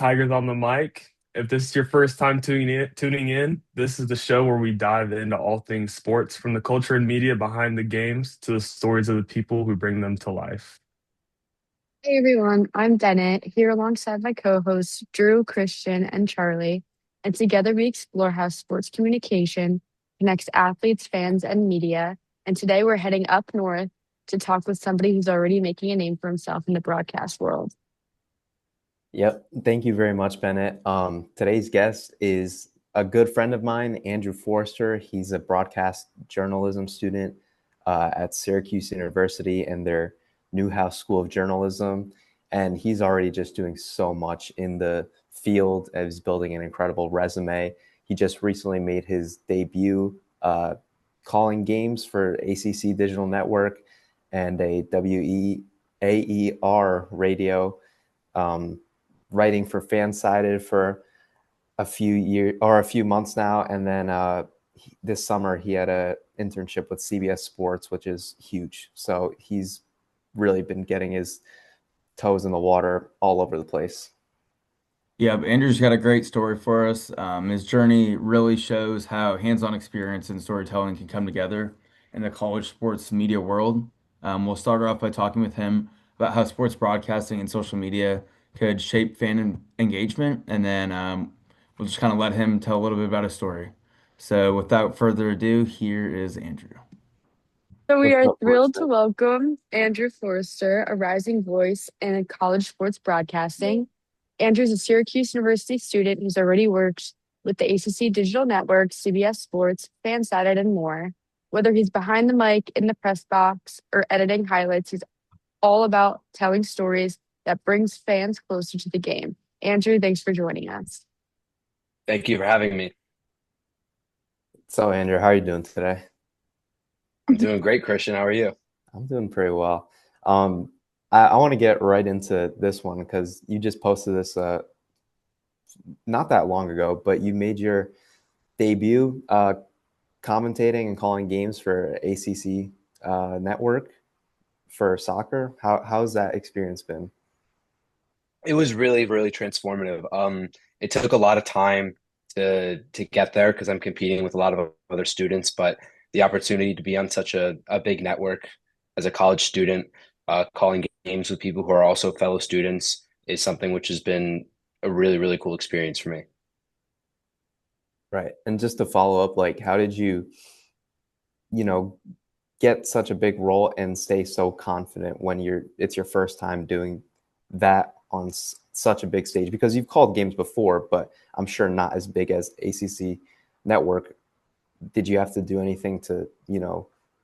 Tigers on the mic. If this is your first time tuning in, this is the show where we dive into all things sports, from the culture and media behind the games to the stories of the people who bring them to life. Hey everyone, I'm Bennett here alongside my co hosts Drew, Christian, and Charlie. And together we explore how sports communication connects athletes, fans, and media. And today we're heading up north to talk with somebody who's already making a name for himself in the broadcast world. Yep. Thank you very much, Bennett. Today's guest is a good friend of mine, Andrew Forster. He's a broadcast journalism student at Syracuse University and their Newhouse School of Journalism. And he's already just doing so much in the field and is building an incredible resume. He just recently made his debut calling games for ACC Digital Network and a WEAER radio. Writing for Fansided for a few months now, and then this summer he had an internship with CBS Sports, which is huge. So he's really been getting his toes in the water all over the place. Yeah, but Andrew's got a great story for us. His journey really shows how hands-on experience and storytelling can come together in the college sports media world. We'll start off by talking with him about how sports broadcasting and social media could shape engagement, and then we'll just kind of let him tell a little bit about his story. So, without further ado, here is Andrew. So we What's are up, thrilled Forster? to welcome Andrew Forster, a rising voice in college sports broadcasting. Andrew's a Syracuse University student who's already worked with the ACC Digital Network, CBS Sports, Fansided, and more. Whether he's behind the mic, in the press box, or editing highlights, he's all about telling stories that brings fans closer to the game. Andrew, thanks for joining us. Thank you for having me. So, Andrew, how are you doing today? I'm doing great, Christian. How are you? I'm doing pretty well. I want to get right into this one because you just posted this not that long ago, but you made your debut commentating and calling games for ACC network for soccer. How's that experience been? It was really, really transformative. It took a lot of time to get there because I'm competing with a lot of other students, but the opportunity to be on such a big network as a college student, calling games with people who are also fellow students is something which has been a really, really cool experience for me. Right. And just to follow up, like how did you know, get such a big role and stay so confident when it's your first time doing that on such a big stage? Because you've called games before, but I'm sure not as big as ACC network. Did you have to do anything to,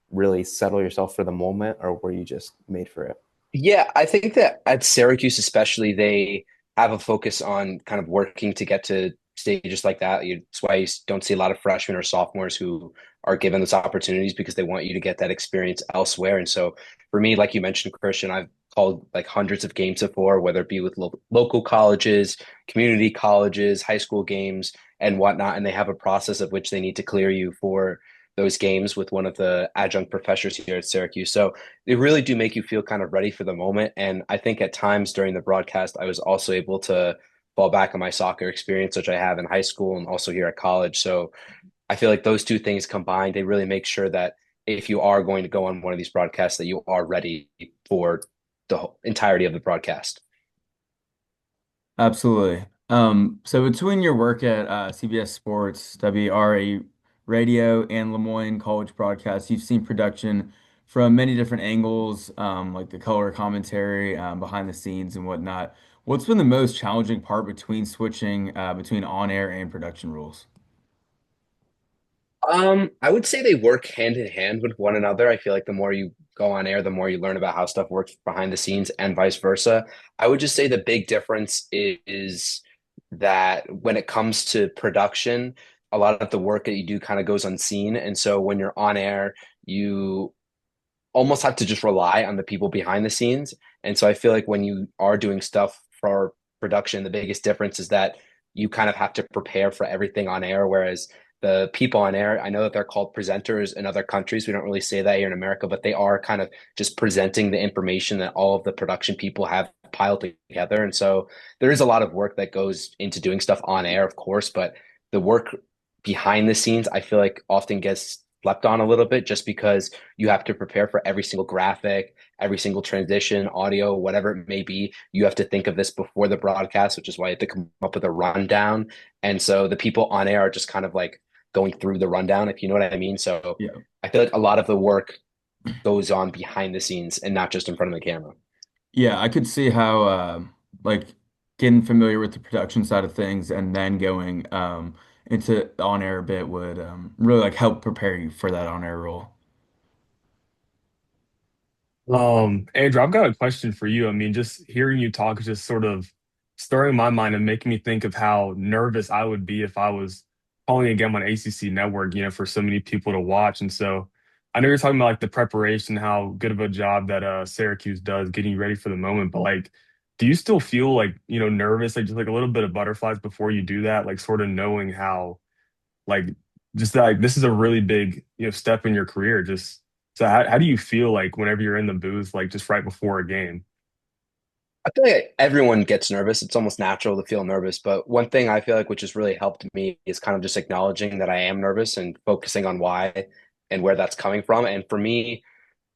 really settle yourself for the moment, or were you just made for it? Yeah, I think that at Syracuse especially, they have a focus on kind of working to get to stages like that. That's why you don't see a lot of freshmen or sophomores who are given those opportunities because they want you to get that experience elsewhere. And so for me, like you mentioned, Christian, I've called like hundreds of games before, whether it be with local colleges, community colleges, high school games, and whatnot. And they have a process of which they need to clear you for those games with one of the adjunct professors here at Syracuse. So they really do make you feel kind of ready for the moment. And I think at times during the broadcast, I was also able to fall back on my soccer experience, which I have in high school and also here at college. So I feel like those two things combined, they really make sure that if you are going to go on one of these broadcasts, that you are ready for the entirety of the broadcast. Absolutely. So between your work at CBS Sports, WRA Radio, and Lemoyne College Broadcast, you've seen production from many different angles, like the color commentary, behind the scenes, and whatnot. What's been the most challenging part between switching between on-air and production roles? I would say they work hand in hand with one another. I feel like the more you go on air, the more you learn about how stuff works behind the scenes and vice versa. I would just say the big difference is that when it comes to production, a lot of the work that you do kind of goes unseen. And so when you're on air, you almost have to just rely on the people behind the scenes. And so I feel like when you are doing stuff for production, the biggest difference is that you kind of have to prepare for everything on air. Whereas the people on air, I know that they're called presenters in other countries. We don't really say that here in America, but they are kind of just presenting the information that all of the production people have piled together. And so there is a lot of work that goes into doing stuff on air, of course, but the work behind the scenes, I feel like often gets slept on a little bit just because you have to prepare for every single graphic, every single transition, audio, whatever it may be. You have to think of this before the broadcast, which is why you have to come up with a rundown. And so the people on air are just kind of like going through the rundown, if you know what I mean. So Yeah. I feel like a lot of the work goes on behind the scenes and not just in front of the camera. Yeah, I could see how like getting familiar with the production side of things and then going into the on-air bit would really like help prepare you for that on-air role. Andrew, I've got a question for you. I mean, just hearing you talk is just sort of stirring my mind and making me think of how nervous I would be if I was calling a game on ACC network, for so many people to watch. And so I know you're talking about like the preparation, how good of a job that Syracuse does getting you ready for the moment, but like, do you still feel like, nervous, like just like a little bit of butterflies before you do that, like sort of knowing how like just like this is a really big, step in your career. Just so how do you feel like whenever you're in the booth, like just right before a game? I feel like everyone gets nervous. It's almost natural to feel nervous. But one thing I feel like which has really helped me is kind of just acknowledging that I am nervous and focusing on why and where that's coming from. And for me,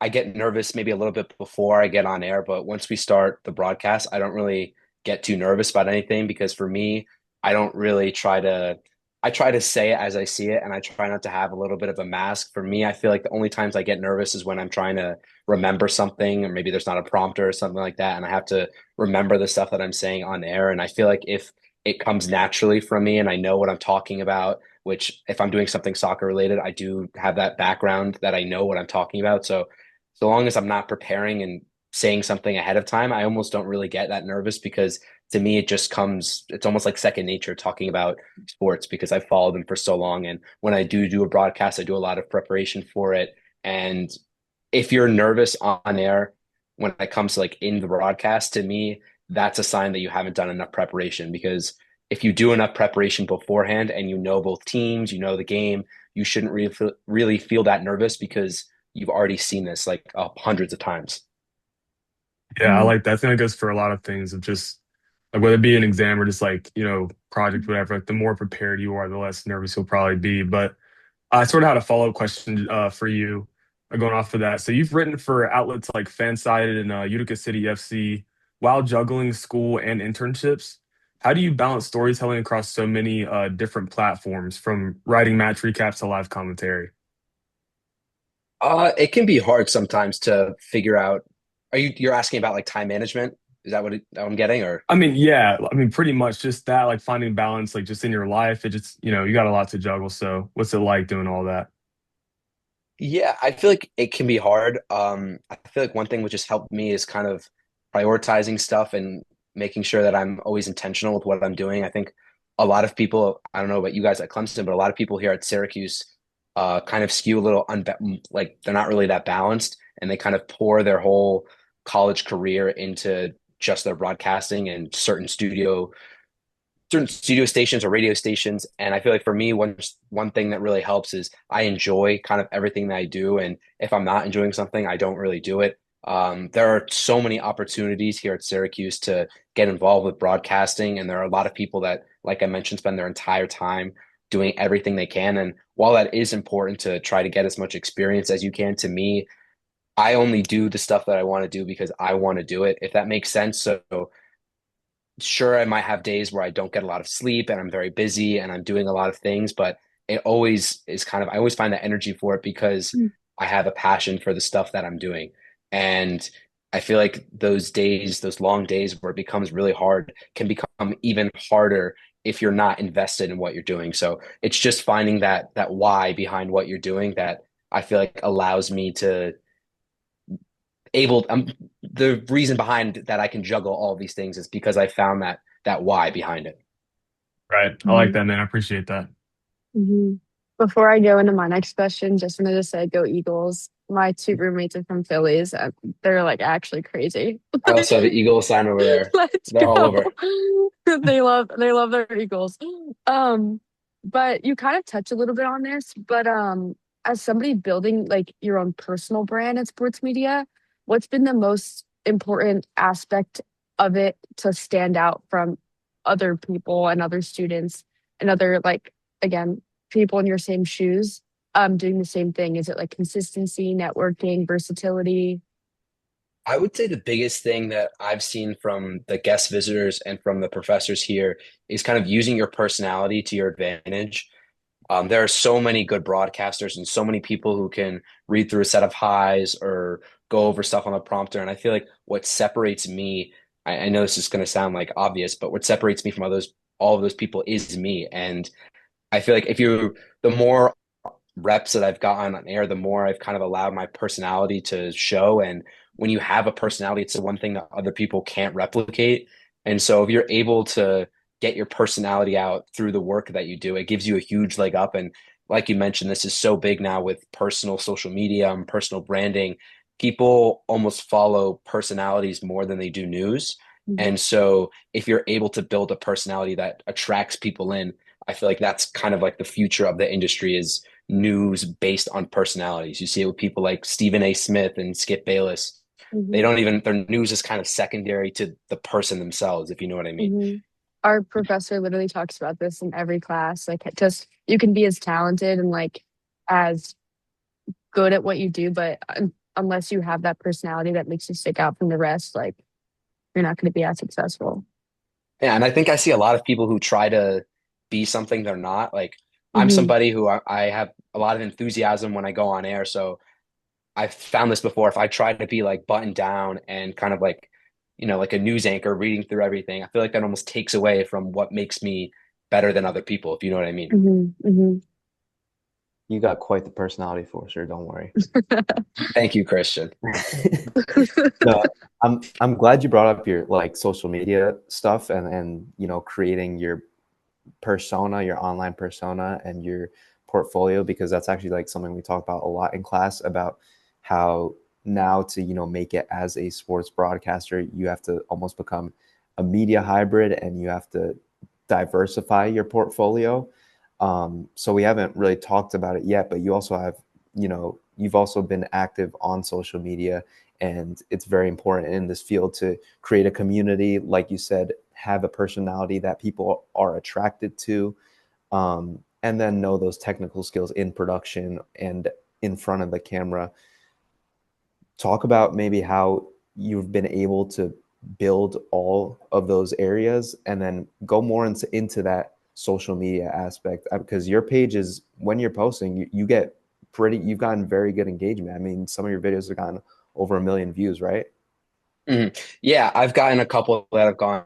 I get nervous maybe a little bit before I get on air, but once we start the broadcast, I don't really get too nervous about anything because for me, I don't really I try to say it as I see it and I try not to have a little bit of a mask. For me, I feel like the only times I get nervous is when I'm trying to remember something or maybe there's not a prompter or something like that and I have to remember the stuff that I'm saying on air. And I feel like if it comes naturally from me and I know what I'm talking about, which if I'm doing something soccer related, I do have that background that I know what I'm talking about. So long as I'm not preparing and saying something ahead of time, I almost don't really get that nervous because to me it just comes, it's almost like second nature talking about sports because I've followed them for so long. And when I do a broadcast, I do a lot of preparation for it. And if you're nervous on air when it comes to like in the broadcast, to me, that's a sign that you haven't done enough preparation because if you do enough preparation beforehand and you know both teams, you know the game, you shouldn't really feel that nervous because you've already seen this like hundreds of times. Yeah, I like that. I think that goes for a lot of things of just like whether it be an exam or just like, project, whatever, like the more prepared you are, the less nervous you'll probably be. But I sort of had a follow-up question for you going off of that. So you've written for outlets like Fansided and Utica City FC while juggling school and internships. How do you balance storytelling across so many different platforms, from writing match recaps to live commentary? It can be hard sometimes to figure out. You're asking about like time management? Is that that I'm getting or? I mean, yeah, I mean, pretty much just that, like finding balance, like just in your life. It just, you got a lot to juggle. So what's it like doing all that? Yeah, I feel like it can be hard. I feel like one thing which has helped me is kind of prioritizing stuff and making sure that I'm always intentional with what I'm doing. I think a lot of people, I don't know about you guys at Clemson, but a lot of people here at Syracuse kind of skew a little like they're not really that balanced and they kind of pour their whole college career into just their broadcasting and certain studio stations or radio stations. And I feel like for me, one thing that really helps is I enjoy kind of everything that I do. And if I'm not enjoying something, I don't really do it. There are so many opportunities here at Syracuse to get involved with broadcasting, and there are a lot of people that, like I mentioned, spend their entire time doing everything they can. And while that is important to try to get as much experience as you can, to me, I only do the stuff that I want to do because I want to do it, if that makes sense. So sure, I might have days where I don't get a lot of sleep and I'm very busy and I'm doing a lot of things, but it always is kind of, I always find the energy for it because Mm. I have a passion for the stuff that I'm doing. And I feel like those days, those long days where it becomes really hard can become even harder if you're not invested in what you're doing. So it's just finding that why behind what you're doing that I feel like allows me to able the reason behind that I can juggle all these things is because I found that why behind it. Right. I like Mhm. that, man. I appreciate that. Mhm. Before I go into my next question, just wanted to say go Eagles. My two roommates are from Phillies. And they're like actually crazy. I also have an Eagle sign over there. Let's They're all go. over. They love their Eagles. Um, But you kind of touch a little bit on this, but as somebody building like your own personal brand in sports media, what's been the most important aspect of it to stand out from other people and other students and other like again, people in your same shoes doing the same thing? Is it like consistency, networking, versatility? I would say the biggest thing that I've seen from the guest visitors and from the professors here is kind of using your personality to your advantage. There are so many good broadcasters and so many people who can read through a set of highs or go over stuff on the prompter. And I feel like what separates me, I know this is going to sound like obvious, but what separates me from all of those people is me. And I feel like the more reps that I've gotten on air, the more I've kind of allowed my personality to show. And when you have a personality, it's the one thing that other people can't replicate. And so if you're able to get your personality out through the work that you do, it gives you a huge leg up. And like you mentioned, this is so big now with personal social media and personal branding. People almost follow personalities more than they do news. Mhm. And so if you're able to build a personality that attracts people in, I feel like that's kind of like the future of the industry is news based on personalities. You see it with people like Stephen A. Smith and Skip Bayless. They Mhm. don't even, their news is kind of secondary to the person themselves, if you know what I mean. Mhm. Our professor literally talks about this in every class. Like, just you can be as talented and like as good at what you do, but unless you have that personality that makes you stick out from the rest, like you're not going to be as successful. Yeah, and I think I see a lot of people who try to be something they're not. Like I'm Hmm. somebody who I have a lot of enthusiasm when I go on air. So I've found this before. If I try to be like buttoned down and kind of like, like a news anchor reading through everything, I feel like that almost takes away from what makes me better than other people, if you know what I mean. Hmm. Hmm. You got quite the personality for sure. Don't worry. Thank you, Christian. No, I'm glad you brought up your like social media stuff and creating your persona, your online persona and your portfolio, because that's actually like something we talk about a lot in class about how now to make it as a sports broadcaster, you have to almost become a media hybrid and you have to diversify your portfolio. So we haven't really talked about it yet, but you also have, you've also been active on social media, and it's very important in this field to create a community, like you said, have a personality that people are attracted to, and then know those technical skills in production and in front of the camera. Talk about maybe how you've been able to build all of those areas, and then go more into that social media aspect, because your page is, when you're posting, you've gotten very good engagement. I mean, some of your videos have gotten over 1 million views, right? Mhm. Yeah, I've gotten a couple that have gone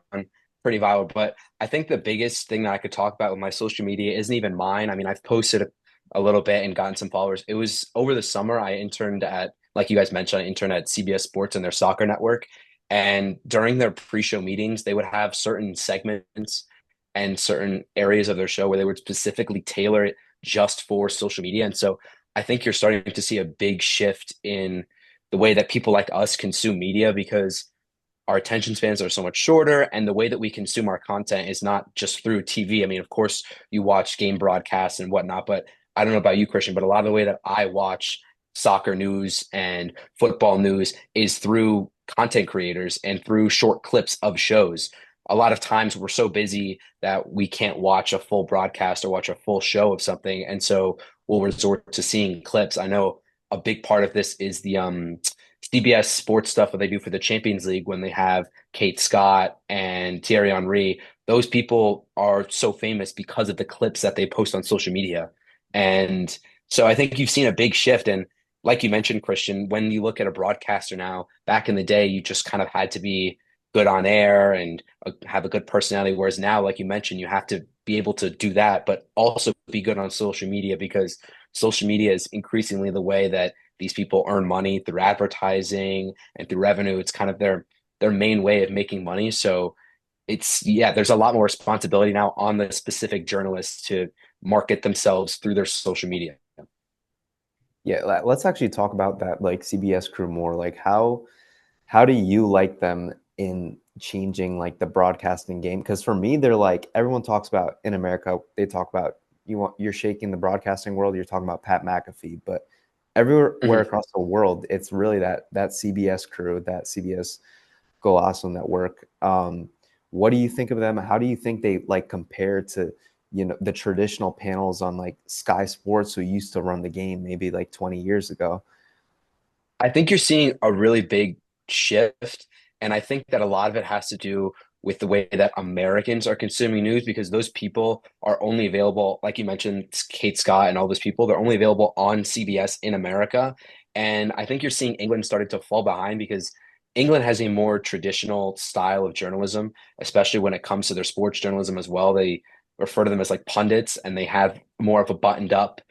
pretty viral, but I think the biggest thing that I could talk about with my social media isn't even mine. I mean, I've posted a little bit and gotten some followers. It was over the summer. I interned like you guys mentioned, I interned at CBS Sports and their soccer network. And during their pre-show meetings, they would have certain segments and certain areas of their show where they would specifically tailor it just for social media. And so I think you're starting to see a big shift in the way that people like us consume media, because our attention spans are so much shorter, and the way that we consume our content is not just through TV. I mean, of course, you watch game broadcasts and whatnot, but I don't know about you, Christian, but a lot of the way that I watch soccer news and football news is through content creators and through short clips of shows. A lot of times we're so busy that we can't watch a full broadcast or watch a full show of something. And so we'll resort to seeing clips. I know a big part of this is the CBS sports stuff that they do for the Champions League when they have Kate Scott and Thierry Henry. Those people are so famous because of the clips that they post on social media. And so I think you've seen a big shift. And like you mentioned, Christian, when you look at a broadcaster now, back in the day, you just kind of had to be good on air and have a good personality. Whereas now, like you mentioned, you have to be able to do that, but also be good on social media, because social media is increasingly the way that these people earn money through advertising and through revenue. It's kind of their main way of making money. So there's a lot more responsibility now on the specific journalists to market themselves through their social media. Yeah, let's actually talk about that, like CBS crew more. Like how do you like them in changing like the broadcasting game? Because for me, they're like, everyone talks about, in America, they talk about you're shaking the broadcasting world, you're talking about Pat McAfee, but everywhere across the world, it's really that CBS crew, that CBS Go Awesome network. What do you think of them? How do you think they like compare to, the traditional panels on like Sky Sports who used to run the game maybe like 20 years ago? I think you're seeing a really big shift. And I think that a lot of it has to do with the way that Americans are consuming news because those people are only available, like you mentioned, Kate Scott and all those people, they're only available on CBS in America. And I think you're seeing England starting to fall behind because England has a more traditional style of journalism, especially when it comes to their sports journalism as well. They refer to them as like pundits and they have more of a buttoned up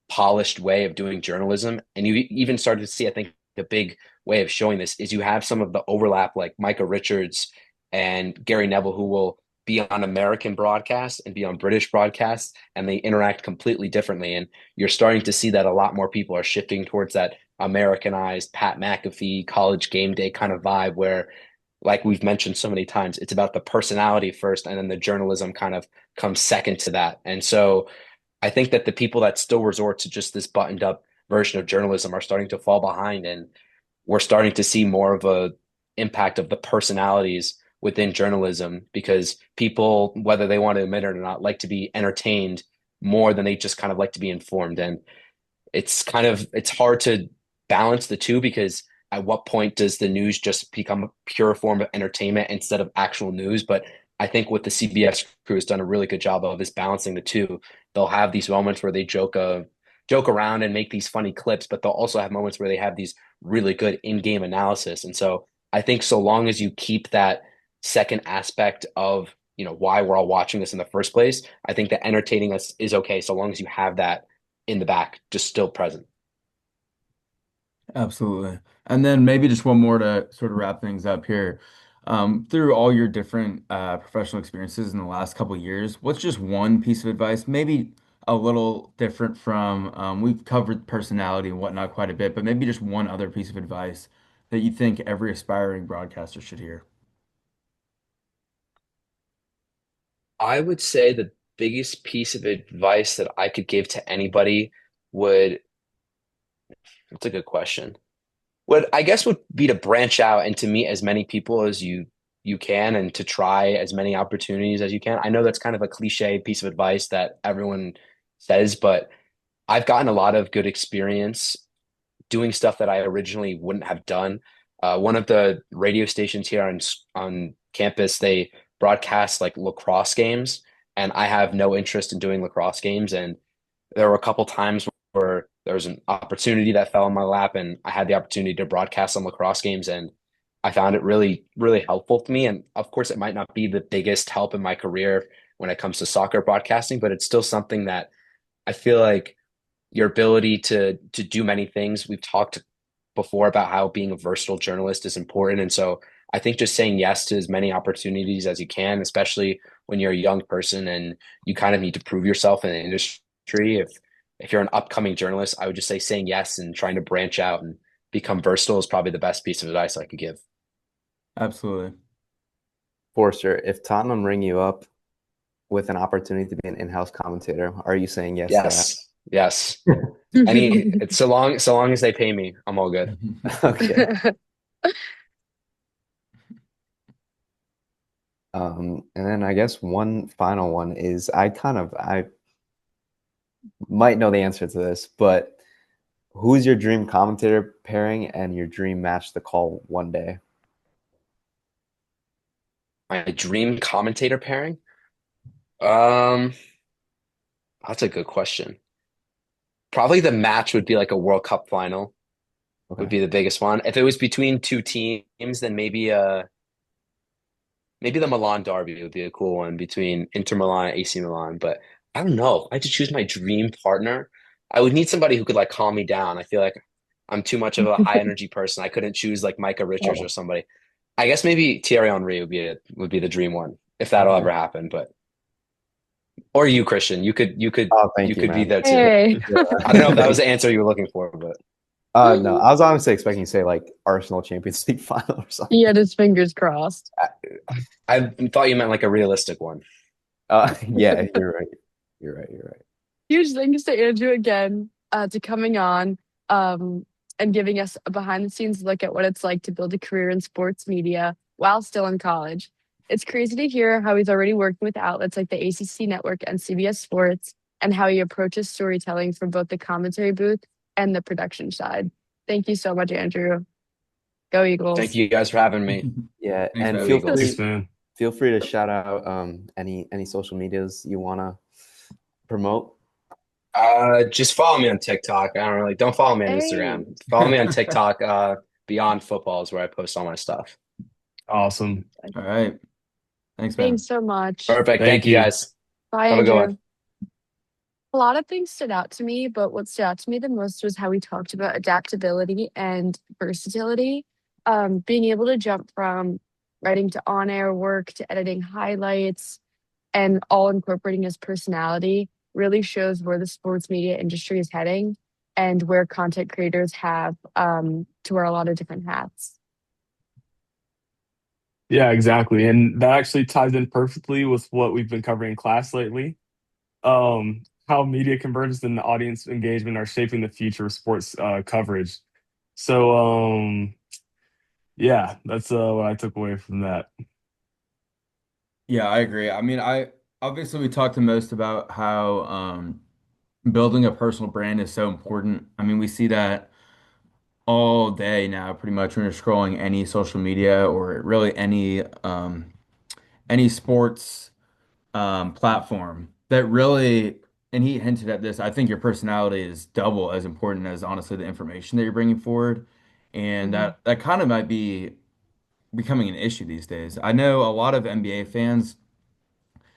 polished way of doing journalism. And you even started to see, I think, the big way of showing this is you have some of the overlap, like Micah Richards and Gary Neville, who will be on American broadcasts and be on British broadcasts, and they interact completely differently. And you're starting to see that a lot more people are shifting towards that Americanized Pat McAfee college game day kind of vibe where, like we've mentioned so many times, it's about the personality first, and then the journalism kind of comes second to that. And so I think that the people that still resort to just this buttoned up version of journalism are starting to fall behind, and we're starting to see more of a impact of the personalities within journalism because people, whether they want to admit it or not, like to be entertained more than they just kind of like to be informed. And it's hard to balance the two because at what point does the news just become a pure form of entertainment instead of actual news? But I think what the CBS crew has done a really good job of is balancing the two. They'll have these moments where they joke around and make these funny clips, but they'll also have moments where they have these really good in-game analysis. And so I think so long as you keep that second aspect of, why we're all watching this in the first place, I think that entertaining us is okay so long as you have that in the back, just still present. Absolutely. And then maybe just one more to sort of wrap things up here. Through all your different professional experiences in the last couple of years, what's just one piece of advice, maybe a little different from we've covered personality and whatnot quite a bit, but maybe just one other piece of advice that you think every aspiring broadcaster should hear? I would say the biggest piece of advice that I could give to anybody would, that's a good question. What I guess would be to branch out and to meet as many people as you can and to try as many opportunities as you can. I know that's kind of a cliche piece of advice that everyone says, but I've gotten a lot of good experience doing stuff that I originally wouldn't have done. One of the radio stations here on campus, they broadcast like lacrosse games, and I have no interest in doing lacrosse games. And there were a couple times where there was an opportunity that fell in my lap, and I had the opportunity to broadcast some lacrosse games, and I found it really, really helpful to me. And of course, it might not be the biggest help in my career when it comes to soccer broadcasting, but it's still something that I feel like your ability to do many things. We've talked before about how being a versatile journalist is important. And so I think just saying yes to as many opportunities as you can, especially when you're a young person and you kind of need to prove yourself in the industry. If you're an upcoming journalist, I would just say saying yes and trying to branch out and become versatile is probably the best piece of advice I could give. Absolutely. Forster, if Tottenham ring you up with an opportunity to be an in-house commentator, are you saying yes to that? Yes. Yes. It's so long as they pay me, I'm all good. Okay. And then I guess one final one is I might know the answer to this, but who's your dream commentator pairing and your dream match to call one day? My dream commentator pairing? Um, that's a good question. Probably the match would be like a World Cup final would Okay. be the biggest one. If it was between two teams, then maybe the Milan derby would be a cool one between Inter Milan and AC Milan. But I don't know. If I had to choose my dream partner, I would need somebody who could like calm me down. I feel like I'm too much of a high energy person. I couldn't choose like Micah Richards or Oh, somebody. I guess maybe Thierry Henry would be the dream one if that'll okay. ever happen. But or you, Christian, Oh, you thank you, could be man. there too. Hey. I don't know if that was the answer you were looking for, but No, I was honestly expecting you to say like Arsenal Champions League final or something. He had his fingers crossed. I thought you meant like a realistic one. Yeah, you're right. You're right. You're right. Huge thanks to Andrew again to coming on and giving us a behind the scenes look at what it's like to build a career in sports media while still in college. It's crazy to hear how he's already working with outlets like the ACC Network and CBS Sports, and how he approaches storytelling from both the commentary booth and the production side. Thank you so much, Andrew. Go Thank Eagles. you guys for having me. Yeah, Thanks, and Go man. Eagles. Thanks, man. feel free to shout out any social medias you want to promote. Just follow me on TikTok. Don't follow me on Hey, Instagram. Follow me on TikTok. Beyond Football is where I post all my stuff. Awesome. All right. Thanks, man. thanks so much. Perfect. Thank Thank you you. guys. Bye, Have a good Andrew. one. A lot of things stood out to me, but what stood out to me the most was how we talked about adaptability and versatility. Being able to jump from writing to on air work to editing highlights and all incorporating his personality really shows where the sports media industry is heading and where content creators have to wear a lot of different hats. Yeah, exactly. And that actually ties in perfectly with what we've been covering in class lately. How media convergence and audience engagement are shaping the future of sports coverage. So, yeah, that's what I took away from that. Yeah, I agree. I mean, I obviously we talked the most about how building a personal brand is so important. I mean, we see that all day now, pretty much when you're scrolling any social media or really any sports platform that really, and he hinted at this, I think your personality is double as important as honestly the information that you're bringing forward. And Mhm. that kind of might be becoming an issue these days. I know a lot of NBA fans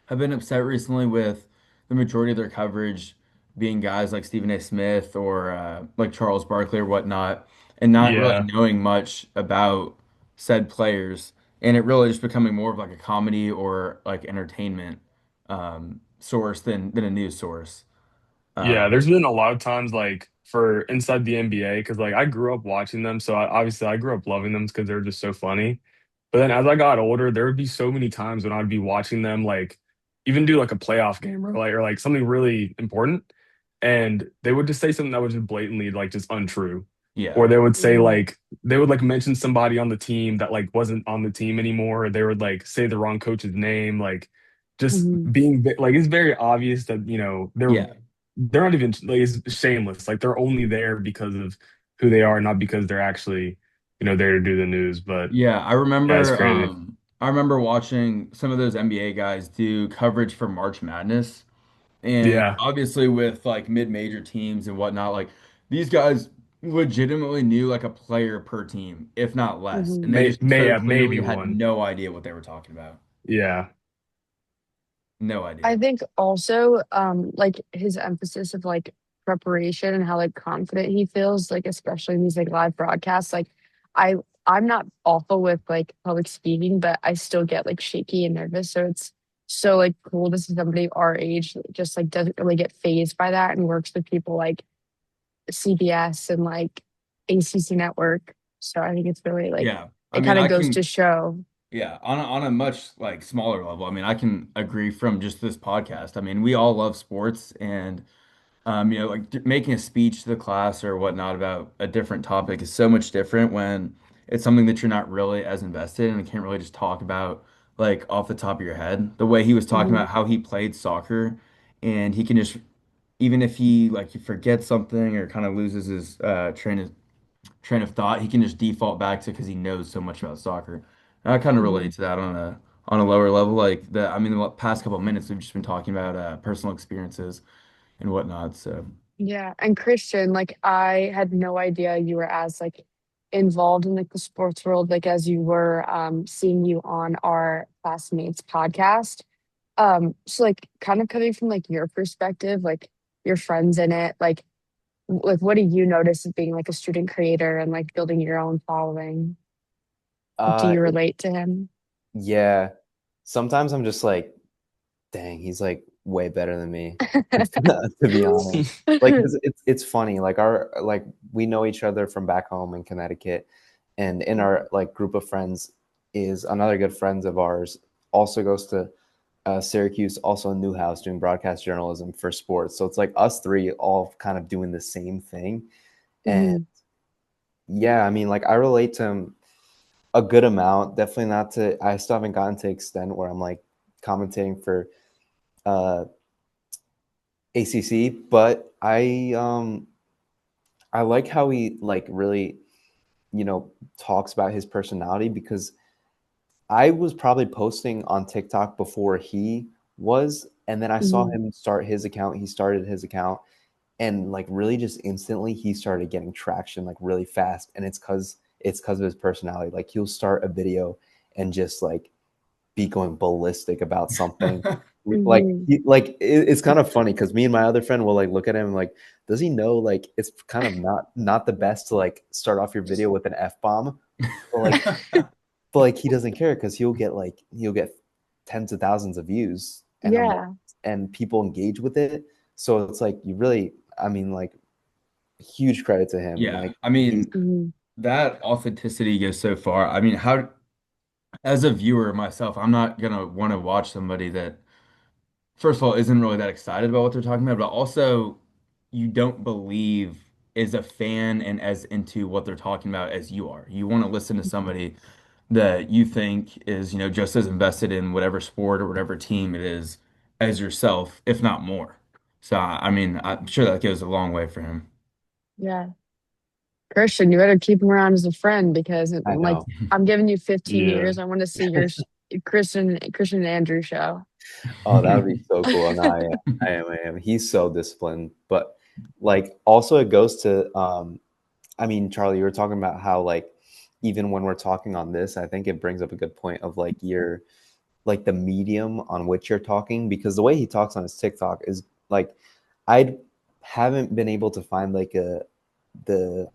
have been upset recently with the majority of their coverage being guys like Stephen A. Smith or like Charles Barkley or whatnot, and not really Yeah. knowing much about said players, and it really just becoming more of like a comedy or like entertainment source than a news source. Yeah, Um, there's been a lot of times like for inside the NBA because like I grew up watching them, so obviously I grew up loving them because they're just so funny. But then as I got older, there would be so many times when I'd be watching them like even do like a playoff game or like something really important, and they would just say something that was just blatantly like just untrue, or yeah, they would say Mhm. like they would like mention somebody on the team that like wasn't on the team anymore, or they would like say the wrong coach's name, like just Mhm. like it's very obvious that they're yeah, they're not even like it's shameless. Like they're only there because of who they are, not because they're actually, there to do the news. But yeah. yeah, it's crazy. I remember watching some of those NBA guys do coverage for March Madness. And Yeah, obviously with like mid-major teams and whatnot, like these guys legitimately knew like a player per team, if not less. And Mhm. they just so yeah, clearly maybe had one. no idea what they were talking about. Yeah, No I idea. think also like his emphasis of like preparation and how like confident he feels, like especially in these like live broadcasts. Like I I'm not awful with like public speaking, but I still get like shaky and nervous. So it's so like cool to see somebody our age that just like doesn't really get phased by that and works with people like CBS and like ACC network. So I think it's really like Yeah. I it mean, kind of I goes to can, show. yeah, on a much like smaller level. I mean, I can agree from just this podcast. I mean, we all love sports and like making a speech to the class or whatnot about a different topic is so much different when it's something that you're not really as invested in and can't really just talk about like off the top of your head. The way he was talking Mhm. about how he played soccer and he can just, even if he like he forgets something or kind of loses his train of thought, he can just default back to because he knows so much about soccer. And I kind of relate Mhm. to that on a lower level. Like I mean, the past couple of minutes we've just been talking about personal experiences and whatnot. So. Yeah, and Christian, like I had no idea you were as like involved in like the sports world, like as you were seeing you on our classmates podcast. So like kind of coming from like your perspective, like your friends in it, like what do you notice as being like a student creator and like building your own following? Do you It, relate to him? yeah, sometimes I'm just like, dang, he's like way better than me, to be honest. Like, 'cause it's funny. Like we know each other from back home in Connecticut, and in our like group of friends is another good friends of ours also goes to Syracuse, also Newhouse, doing broadcast journalism for sports. So it's like us three all kind of doing the same thing. And Hmm. yeah, I mean, like I relate to him a good amount. Definitely not to. I still haven't gotten to extent where I'm like commentating for uh, ACC, but I like how he like really talks about his personality because I was probably posting on TikTok before he was, and then I saw Hmm. him start his account. He started his account, and like really just instantly he started getting traction like really fast, and it's because of his personality. Like he'll start a video and just like be going ballistic about something. Like Hmm. it's kind of funny because me and my other friend will like look at him like, does he know like it's kind of not the best to like start off your video with an F bomb, but like he doesn't care because he'll get tens of thousands of views, and I'm like, Yeah. and people engage with it. So it's like you really, I mean, like huge credit to him. Yeah, Like I he's mean, Hmm. that authenticity goes so far. I mean, how, as a viewer myself, I'm not gonna want to watch somebody that, first of all, isn't really that excited about what they're talking about, but also you don't believe is a fan and as into what they're talking about as you are. You want to listen to somebody that you think is, just as invested in whatever sport or whatever team it is as yourself, if not more. So, I mean, I'm sure that goes a long way for him. Yeah. Christian, you better keep him around as a friend because I like know. I'm giving you 15 Yeah. years. I want to see your Christian and Andrew show. Oh, that would be so cool. No, I am. He's so disciplined. But like also it goes to I mean, Charlie, you were talking about how like even when we're talking on this, I think it brings up a good point of like your like the medium on which you're talking, because the way he talks on his TikTok is like I haven't been able to find like the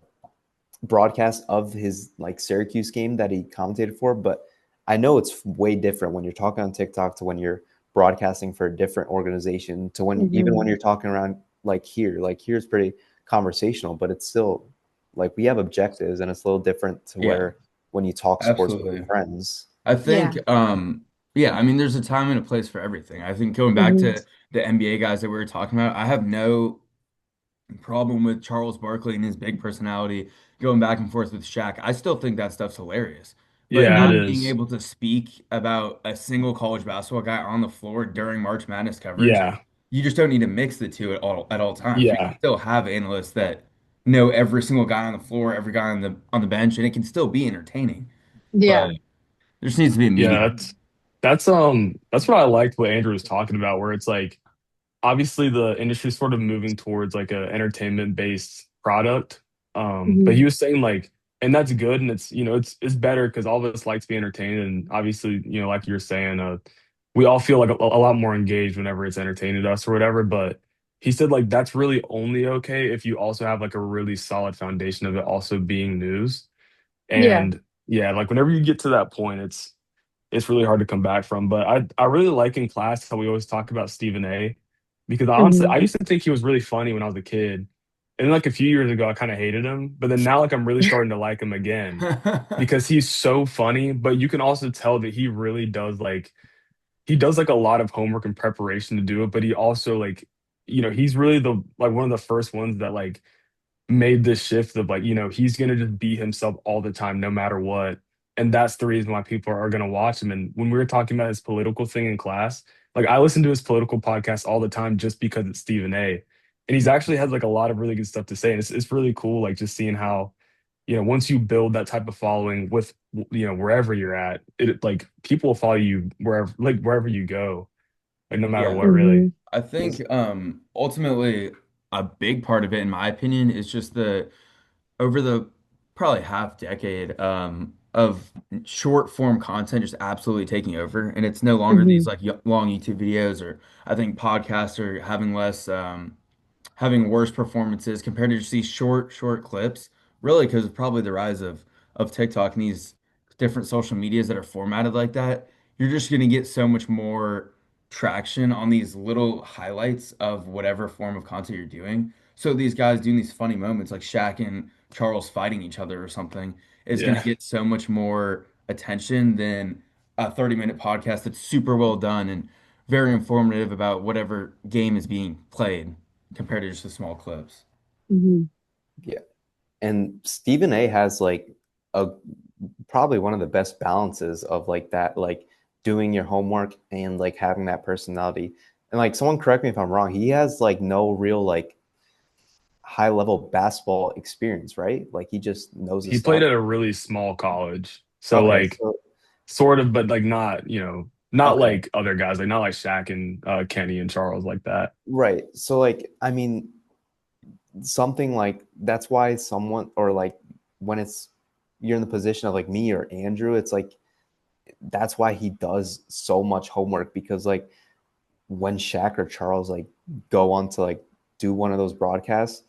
broadcast of his like Syracuse game that he commentated for, but I know it's way different when you're talking on TikTok to when you're broadcasting for a different organization to when even Hmm. when you're talking around like here. Like here's pretty conversational, but it's still like we have objectives and it's a little different to Yeah, where when you talk sports with absolutely. friends. I Yeah. think, yeah, I mean, there's a time and a place for everything. I think going back Hmm. to the NBA guys that we were talking about, I have no problem with Charles Barkley and his big personality going back and forth with Shaq. I still think that stuff's hilarious. But Yeah, it Hmm. not being is. able to speak about a single college basketball guy on the floor during March Madness coverage, Yeah. you just don't need to mix the two at all times. You can Yeah. still have analysts that know every single guy on the floor, every guy on the bench, and it can still be entertaining. But Yeah. there just needs to be a Yeah, medium. that's what I liked what Andrew was talking about, where it's like obviously the industry's sort of moving towards like a entertainment based product. But Hmm. he was saying like, and that's good, and it's better because all of us like to be entertained, and obviously like you were saying, we all feel like a lot more engaged whenever it's entertaining to us or whatever. But he said like that's really only okay if you also have like a really solid foundation of it also being news. Yeah. And yeah, like whenever you get to that point, it's really hard to come back from. But I really like in class how we always talk about Stephen A. Because honestly, Hmm. I used to think he was really funny when I was a kid. And then like a few years ago, I kind of hated him. But then now like I'm really starting to like him again because he's so funny. But you can also tell that he does like a lot of homework and preparation to do it. But he also like, he's really the like one of the first ones that like made this shift of like, he's gonna just be himself all the time, no matter what. And that's the reason why people are gonna watch him. And when we were talking about his political thing in class, like I listen to his political podcast all the time just because it's Stephen A. And he's actually has like a lot of really good stuff to say. And it's really cool, like just seeing how, once you build that type of following with, wherever you're at, it like people will follow you wherever you go, like no matter Yeah. what, really. Hmm. I think ultimately a big part of it, in my opinion, is just the over the probably half decade of short form content just absolutely taking over, and it's no longer Hmm. these like long YouTube videos, or I think podcasts are having worse performances compared to just these short clips, really because of probably the rise of TikTok and these different social medias that are formatted like that. You're just going to get so much more traction on these little highlights of whatever form of content you're doing. So these guys doing these funny moments like Shaq and Charles fighting each other or something is going to Yeah. get so much more attention than a 30-minute podcast that's super well done and very informative about whatever game is being played compared to just the small clips. Mhm. Yeah. And Stephen A has like a probably one of the best balances of like that, like doing your homework and like having that personality. And like someone correct me if I'm wrong, he has like no real like high level basketball experience, right? Like he just knows his He played stuff. at a really small college. So Okay, like so sort of, but like not, not okay, like other guys, like not like Shaq and Kenny and Charles like that. right. So like I mean something like that's why someone or like when it's you're in the position of like me or Andrew, it's like that's why he does so much homework because like when Shaq or Charles like go on to like do one of those broadcasts,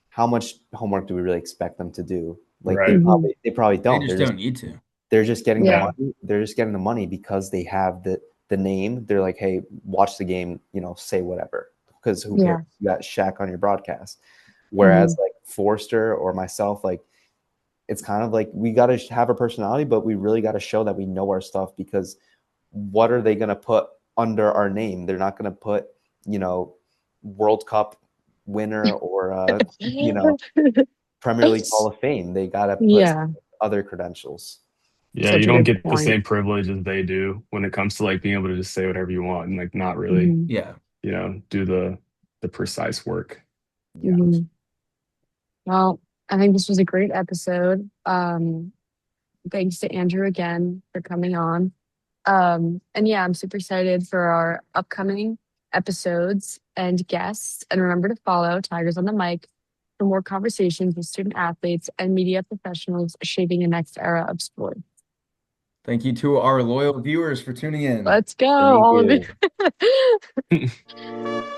how much homework do we really expect them to do? Like Right. they probably They don't. just don't need to. They're just getting the Yeah. money. They're just getting the money because they have the name. They're like, hey, watch the game, say whatever. Because who cares? Yeah. You got Shaq on your broadcast. Mhm. Whereas like Forster or myself, like it's kind of like we got to have a personality, but we really got to show that we know our stuff because what are they going to put under our name? They're not going to put, World Cup winner or, Premier League Hall of Fame. They got to put Yeah. other credentials. Yeah, you Such a don't good get the point. same privilege as they do when it comes to like being able to just say whatever you want and like not really, Mhm. Yeah. do the precise work. Yeah. Mhm. Well, I think this was a great episode. Thanks to Andrew again for coming on. And yeah, I'm super excited for our upcoming episodes and guests. And remember to follow Tigers on the Mic for more conversations with student athletes and media professionals shaping the next era of sport. Thank you to our loyal viewers for tuning in. Let's go, Thank all of you. it.